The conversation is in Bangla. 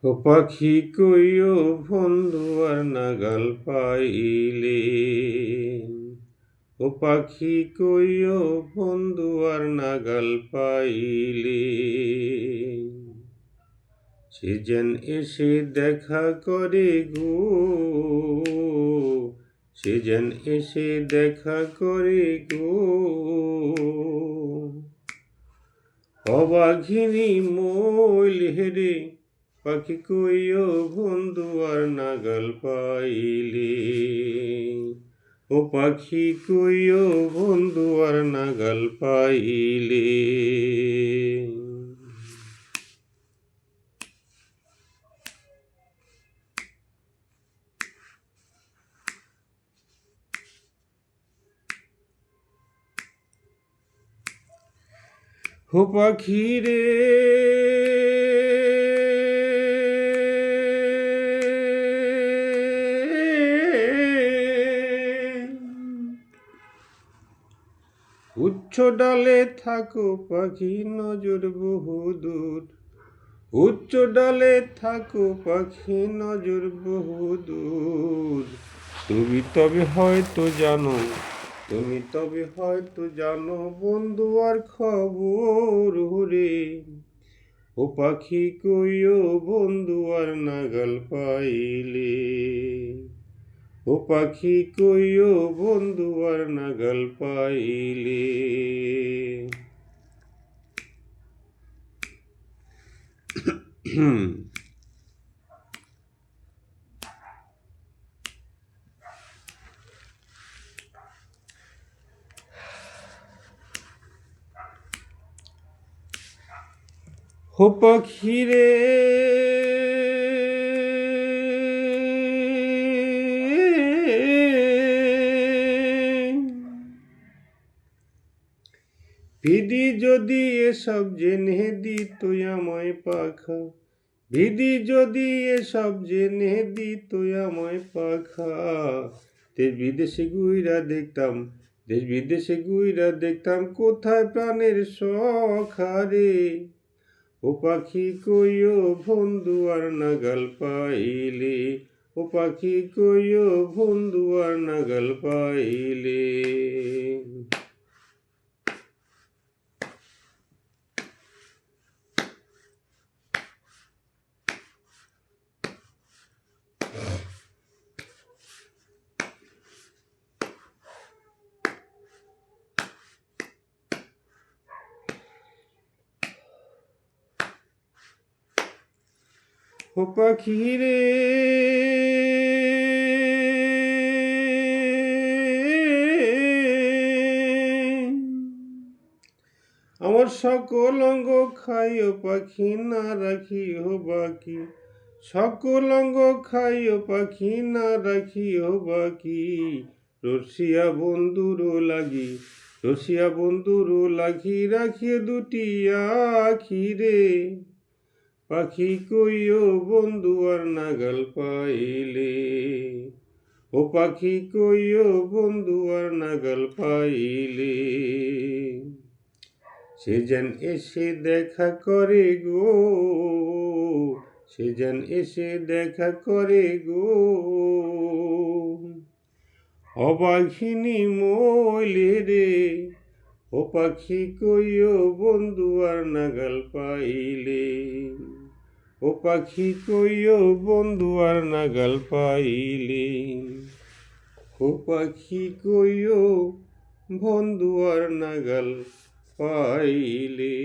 ও পাখি কইও বন্ধু আর নাগাল পাইলে, ও পাখি কইও বন্ধু আর নাগাল পাইলে, সে যেন এসে দেখা করে গো, সে যেন এসে দেখা করে গো, অবাঘিনী মইল হেরে পাখি কইও বন্ধু আর নাগাল পাইলে, ও পাখি কইও বন্ধু আর নাগাল পাইলে। ও পাখি রে উচ্চ ডালে থাকো পাখি নজর বহুদূর, উচ্চ ডালে থাকো পাখি নজর বহুদূর, তুমি তবে হয়তো জানো, তুমি তবে হয়তো জানো বন্ধু আর খবর রে, ও পাখি কইও বন্ধু আর নাগাল পাইলে, ও পাখি কইও বন্ধু আর নাগাল পাইলে। ও পাখি রে ভিদি যদি এসব জেনে দিত আমায় পাখা, ভিদি যদি এসব জেনে দিত আমায় পাখা, দেশ বিদেশে ঘুইরা দেখতাম, দেশ বিদেশে ঘুইরা দেখতাম কোথায় প্রাণের সখা রে, ও পাখি কইও বন্ধু আর নাগাল পাইলে, ও পাখি কইও বন্ধু আর নাগাল পাইলে। ও পাখি রে আমার সকল অঙ্গ খাইও পাখি না রাখিও বাকি, সকল অঙ্গ খাইও পাখি না রাখিও বাকি, রসিয়া বন্ধুরও লাগি, রসিয়া বন্ধুরও লাগি রাখিয়ে দুটি আখি রে, পাখি কইও বন্ধু আর নাগাল পাইলে, ও পাখি কইও বন্ধু আর নাগাল পাইলে, সে যেন এসে দেখা করে গো, সে যেন এসে দেখা করে গো, অবাঘিনী মইলে রে, ও পাখি কইও বন্ধু আর নাগাল পাইলে, ও পাখি কইও বন্ধু আর নাগাল পাইলে, ও পাখি কইও বন্ধু আর নাগাল পাইলে।